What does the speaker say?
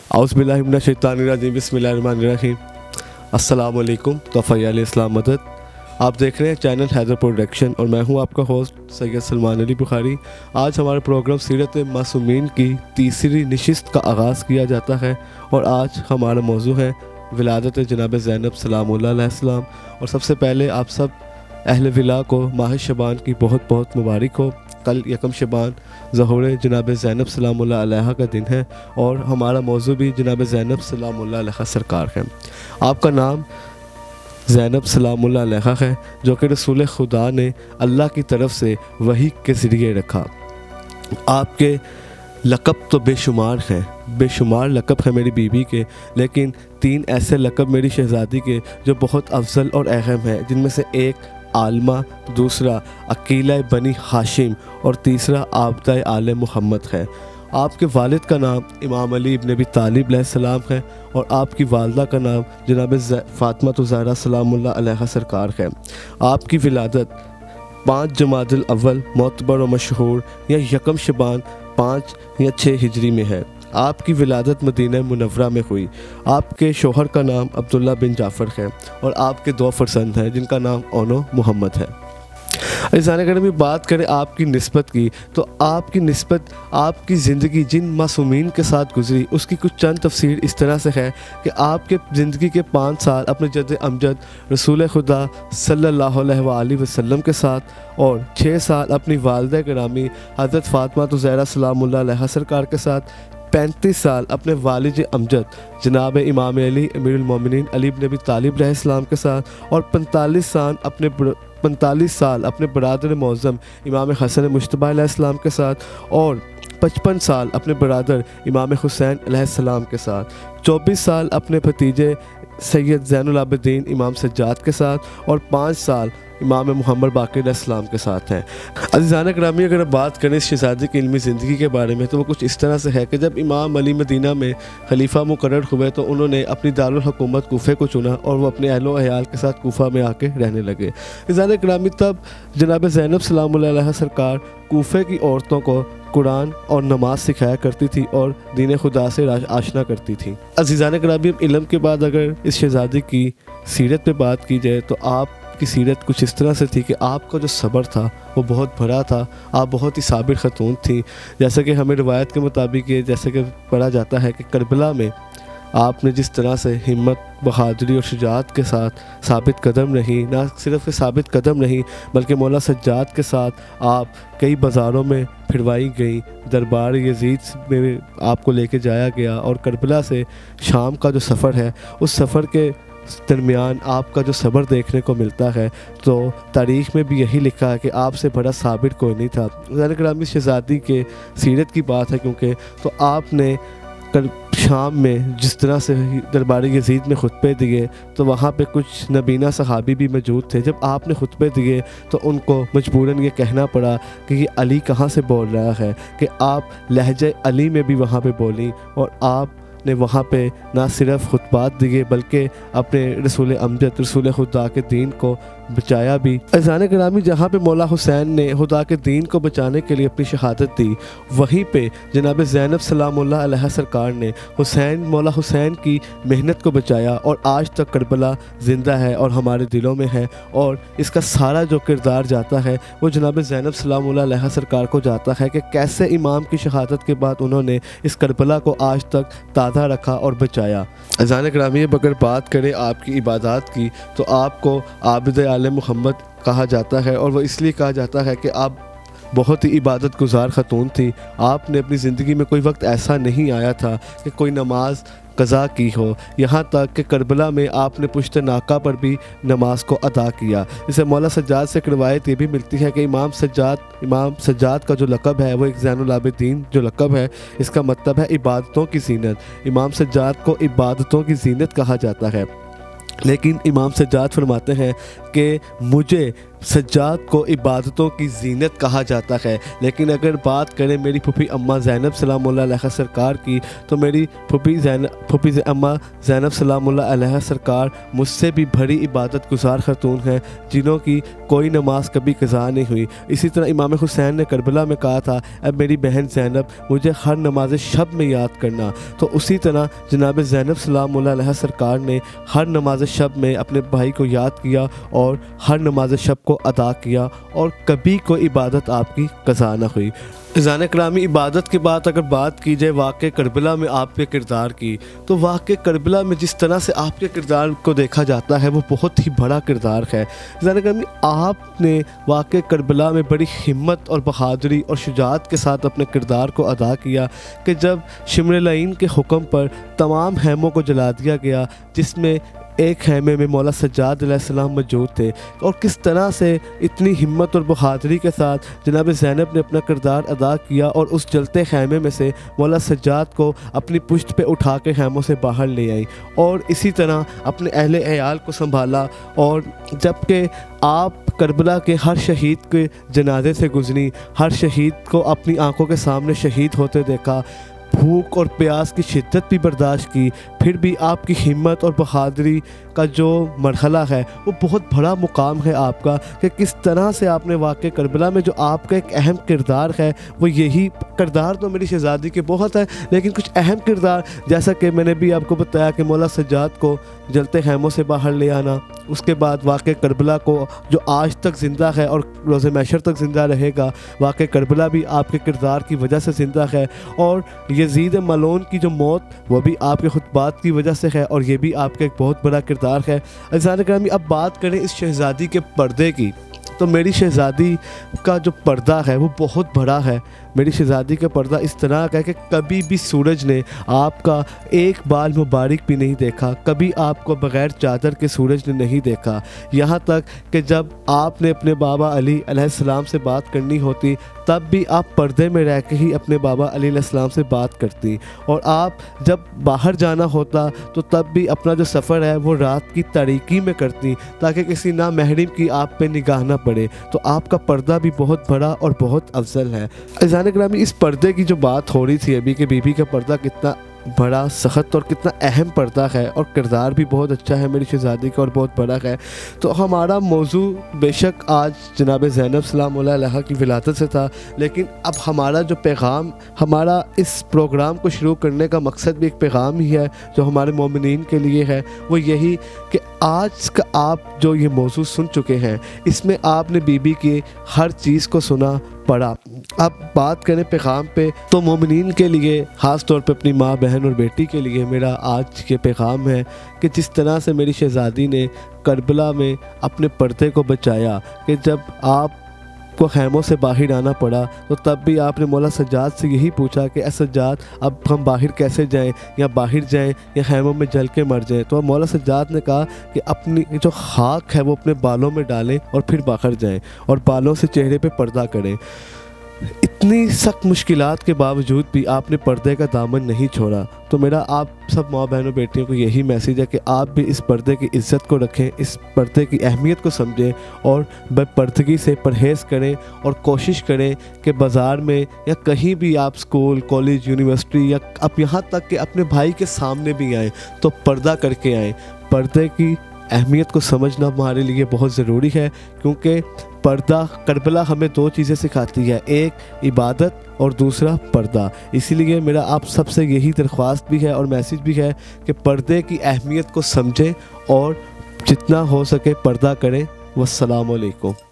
औज़ु बिल्लाहि मिनश शैतानिर रजीम बिस्मिल्लाहिर्रहमानिर्रहीम। अस्सलाम वालेकुम। तोफ़ैल इस्लाम मदद। आप देख रहे हैं चैनल हैदर प्रोडक्शन और मैं हूं आपका होस्ट सैयद सलमान अली बुखारी। आज हमारे प्रोग्राम सीरत मासूमीन की तीसरी नशिस्त का आगाज़ किया जाता है और आज हमारा मौजू है विलादत जनाब ज़ैनब सलामुल्लाह अलैहिस्सलाम। और सबसे पहले आप सब अहले विला को माह शबान की बहुत बहुत मुबारक हो। कल यकम शबान ज़हूर जनाब ज़ैनब सलामुल्लाह अलैहा का दिन है और हमारा मौजू भी जनाब ज़ैनब सलामुल्लाह अलैहा सरकार है। आपका नाम ज़ैनब सलामुल्लाह अलैहा है जो कि रसूल खुदा ने अल्लाह की तरफ से वही के ज़रिए रखा। आपके लक़ब तो बेशुमार हैं, बेशुमार लक़ब है मेरी बीवी के, लेकिन तीन ऐसे लक़ब मेरी शहज़ादी के जो बहुत अफजल और अहम हैं, जिनमें से एक आलमा, दूसरा अकीला बनी हाशिम और तीसरा आबदा आले मोहम्मद है। आपके वालिद का नाम इमाम अली इब्न अबी तालिब अलैहिस्सलाम है और आपकी वालदा का नाम जनाब फ़ातिमा ज़हरा सलामुल्लाह अलैहा सरकार है। आपकी विलादत 5 जमादुल अव्वल मोतबर और मशहूर या यकम शबान 5 या 6 हिजरी में है। आपकी विलादत मदीना मुनव्वरा में हुई। आपके शोहर का नाम अब्दुल्ला बिन जाफ़र है और आपके 2 फरजंद हैं जिनका नाम ओनो मोहम्मद है। अगर हम बात करें आपकी निस्बत की, तो आपकी निस्बत आपकी ज़िंदगी जिन मासूमीन के साथ गुजरी उसकी कुछ चंद तफसीर इस तरह से है कि आपके ज़िंदगी के 5 साल अपने जद अमजद रसूल खुदा सल्लल्लाहु अलैहि वसल्लम के साथ और 6 साल अपनी वालिदा गिरामी हज़रत फ़ातिमा ज़हरा सलामुल्लाह अलैहा सरकार के साथ, 35 साल अपने वालिद अमजद जनाब इमाम अली अमीरुल मोमिनीन अली इब्न अबी तालिब अलैहिस्सलाम के साथ और 45 साल अपने बरादर मौज़म इमाम हसन मुश्तबा अलैहिस्सलाम के साथ और 55 साल अपने बरादर इमाम हुसैन अलैहिस्सलाम के साथ, 24 साल अपने भतीजे सैयद ज़ैनुल आबिदीन इमाम सज्जाद के साथ और 5 साल इमाम मोहम्मद बाक़िर अलैहिस्सलाम के साथ हैं। अज़ीज़ान ग्रामी, अगर बात करें इस शहज़ादी की इल्मी ज़िंदगी के बारे में तो वो कुछ इस तरह से है कि जब इमाम अली मदीना में खलीफा मुकर्रर हुए तो उन्होंने अपनी दारुल हुकूमत कूफ़े को चुना और वो अपने अहलो अयाल के साथ कूफ़ा में आके रहने लगे। अज़ीज़ान ग्रामी, तब जनाब ज़ैनब सलामुल्लाह अलैहा सरकार कूफ़े की औरतों को कुरान और नमाज सिखाया करती थी और दीन खुदा से आशना करती थी। अज़ीज़ान ग्रामी, इल्म के बाद अगर इस शहज़ादी की सीरत पे बात की जाए तो आपकी सीरत कुछ इस तरह से थी कि आपका जो सब्र था वो बहुत भरा था। आप बहुत ही साबिर ख़तून थी। जैसे कि हमें रिवायत के मुताबिक ये जैसे कि पढ़ा जाता है कि करबला में आपने जिस तरह से हिम्मत, बहादुरी और शुजाअत के साथ साबित कदम रही, ना सिर्फ साबित कदम रही बल्कि मौला सज्जाद के साथ आप कई बाज़ारों में फिरवाई गई, दरबार यजीद में आपको लेके जाया गया और करबला से शाम का जो सफ़र है उस सफ़र के दरमियान आपका जो सब्र देखने को मिलता है, तो तारीख़ में भी यही लिखा है कि आपसे बड़ा साबिर कोई नहीं था। ग्रामी शहज़ादी के सीरत की बात है क्योंकि तो आपने शाम में जिस तरह से दरबार यजीद में खुतबे दिए तो वहाँ पे कुछ नबीना सहाबी भी मौजूद थे। जब आपने खुतबे दिए तो उनको मजबूरन ये कहना पड़ा कि ये अली कहाँ से बोल रहा है, कि आप लहजे अली में भी वहाँ पे बोली और आप ने वहाँ पे ना सिर्फ खुतबात दिए बल्कि अपने रसूल अमजद रसूल खुदा के दीन को बचाया भी। अज़ान ग्रामी, जहाँ पे मौला हुसैन ने खुदा के दीन को बचाने के लिए अपनी शहादत दी, वहीं पे जनाब ज़ैनब सलामुल्लाह अलैहा सरकार ने मौला हुसैन की मेहनत को बचाया और आज तक करबला ज़िंदा है और हमारे दिलों में है। और इसका सारा जो किरदार जाता है वो जनाब ज़ैनब सलामुल्लाह अलैहा सरकार को जाता है कि कैसे इमाम की शहादत के बाद उन्होंने इस करबला को आज तक ताज़ा रखा और बचाया। अज़ान ग्रामी, अगर बात करें आपकी इबादत की तो आपको आबिद आले मोहम्मद कहा जाता है और वो इसलिए कहा जाता है कि आप बहुत ही इबादत गुजार ख़तून थी। आपने अपनी ज़िंदगी में कोई वक्त ऐसा नहीं आया था कि कोई नमाज कज़ा की हो, यहाँ तक कि करबला में आपने पुश्त नाका पर भी नमाज को अदा किया। इसे मौला सज्जाद से एक रिवायत ये भी मिलती है कि इमाम सज्जाद का जो लक़ब है वो एक ज़ैनुल आबिदीन जो लक़ब है, इसका मतलब है इबादतों की ज़ीनत। इमाम सज्जाद को इबादतों की ज़ीनत कहा जाता है। लेकिन इमाम सज्जाद फरमाते हैं कि मुझे سجاد کو عبادتوں کی زینت کہا جاتا ہے، لیکن اگر بات کریں میری پھوپھی اماں زینب سلام اللہ علیہ سرکار کی تو میری پھوپھی اماں زینب سلام اللہ علیہ سرکار مجھ سے بھی بڑی عبادت گزار خاتون ہیں، جنہوں کی کوئی نماز کبھی قضا نہیں ہوئی۔ اسی طرح امام حسین نے کربلا میں کہا تھا، اے میری بہن زینب مجھے ہر نماز شب میں یاد کرنا، تو اسی طرح جناب زینب سلام اللہ علیہ سرکار نے ہر نماز شب میں اپنے بھائی کو یاد کیا اور ہر نماز شب کو ادا کیا، اور کبھی کوئی عبادت آپ کی قضا نہ ہوئی۔ عزیزان اکرامی، عبادت کے بعد اگر بات کی جائے واقعہ کربلا میں آپ کے کردار کی، تو واقعہ کربلا میں جس طرح سے آپ کے کردار کو دیکھا جاتا ہے وہ بہت ہی بڑا کردار ہے۔ عزیزان اکرامی، آپ نے واقعہ کربلا میں بڑی ہمت اور بہادری اور شجاعت کے ساتھ اپنے کردار کو ادا کیا کہ جب شمر لعین کے حکم پر تمام خیموں کو جلا دیا گیا، جس میں ایک خیمے میں مولا سجاد علیہ السلام موجود تھے، اور کس طرح سے اتنی ہمت اور بہادری کے ساتھ جناب زینب نے اپنا کردار ادا کیا اور اس جلتے خیمے میں سے مولا سجاد کو اپنی پشت پہ اٹھا کے خیموں سے باہر لے آئی، اور اسی طرح اپنے اہل عیال کو سنبھالا، اور جبکہ آپ کربلا کے ہر شہید کے جنازے سے گزری، ہر شہید کو اپنی آنکھوں کے سامنے شہید ہوتے دیکھا، بھوک اور پیاس کی شدت بھی برداشت کی، پھر بھی آپ کی ہمت اور بہادری کا جو مرحلہ ہے وہ بہت بڑا مقام ہے آپ کا، کہ کس طرح سے آپ نے واقعہ کربلا میں جو آپ کا ایک اہم کردار ہے، وہ یہی کردار تو میری شہزادی کے بہت ہے، لیکن کچھ اہم کردار جیسا کہ میں نے بھی آپ کو بتایا کہ مولا سجاد کو جلتے خیموں سے باہر لے آنا، اس کے بعد واقعہ کربلا کو جو آج تک زندہ ہے اور روز محشر تک زندہ رہے گا، واقعہ کربلا بھی آپ کے کردار کی وجہ سے زندہ ہے، اور یزید ملعون کی جو موت وہ بھی آپ کے خطبات کی وجہ سے ہے، اور یہ بھی آپ کا ایک بہت بڑا کردار ہے۔ عزیزان اکرامی، اب بات کریں اس شہزادی کے پردے کی، تو میری شہزادی کا جو پردہ ہے وہ بہت بڑا ہے۔ میری شہزادی کا پردہ اس طرح کا ہے کہ کبھی بھی سورج نے آپ کا ایک بال مبارک بھی نہیں دیکھا، کبھی آپ کو بغیر چادر کے سورج نے نہیں دیکھا، یہاں تک کہ جب آپ نے اپنے بابا علی علیہ السلام سے بات کرنی ہوتی تب بھی آپ پردے میں رہ کے ہی اپنے بابا علی علیہ السلام سے بات کرتی، اور آپ جب باہر جانا ہوتا تو تب بھی اپنا جو سفر ہے وہ رات کی تاریکی میں کرتی تاکہ کسی نامحرم کی آپ پہ نگاہ نہ پڑے، تو آپ کا پردہ بھی بہت بڑا اور بہت افضل ہے۔ عزیزان اکرامی، اس پردے کی جو بات ہو رہی تھی ابھی کہ بی بی کا پردہ کتنا بڑا سخت اور کتنا اہم پردہ ہے، اور کردار بھی بہت اچھا ہے میری شہزادی کا اور بہت بڑا ہے، تو ہمارا موضوع بے شک آج جناب زینب سلام اللہ علیہ کی ولادت سے تھا، لیکن اب ہمارا جو پیغام، ہمارا اس پروگرام کو شروع کرنے کا مقصد بھی ایک پیغام ہی ہے جو ہمارے مومنین کے لیے ہے، وہ یہی کہ آج کا آپ جو یہ موضوع سن چکے ہیں اس میں آپ نے بی بی کی ہر چیز کو سنا پڑھا۔ اب بات کریں پیغام پہ، تو مومنین کے لیے خاص طور پہ اپنی ماں بہن اور بیٹی کے لیے میرا آج یہ پیغام ہے کہ جس طرح سے میری شہزادی نے کربلا میں اپنے پردے کو بچایا، کہ جب آپ کو خیموں سے باہر آنا پڑا تو تب بھی آپ نے مولا سجاد سے یہی پوچھا کہ اے سجاد اب ہم باہر کیسے جائیں، یا باہر جائیں یا خیموں میں جل کے مر جائیں، تو مولا سجاد نے کہا کہ اپنی جو خاک ہے وہ اپنے بالوں میں ڈالیں اور پھر باہر جائیں اور بالوں سے چہرے پہ پردہ کریں۔ اتنی سخت مشکلات کے باوجود بھی آپ نے پردے کا دامن نہیں چھوڑا، تو میرا آپ سب ماں بہنوں بیٹیوں کو یہی میسیج ہے کہ آپ بھی اس پردے کی عزت کو رکھیں، اس پردے کی اہمیت کو سمجھیں اور بے پردگی سے پرہیز کریں، اور کوشش کریں کہ بازار میں یا کہیں بھی آپ اسکول، کالج، یونیورسٹی، یا اب یہاں تک کہ اپنے بھائی کے سامنے بھی آئیں تو پردہ کر کے آئیں۔ پردے کی اہمیت کو سمجھنا ہمارے لیے بہت ضروری ہے، کیونکہ پردہ کربلا ہمیں دو چیزیں سکھاتی ہے، ایک عبادت اور دوسرا پردہ۔ اسی لیے میرا آپ سب سے یہی درخواست بھی ہے اور میسیج بھی ہے کہ پردے کی اہمیت کو سمجھیں اور جتنا ہو سکے پردہ کریں۔ والسلام علیکم۔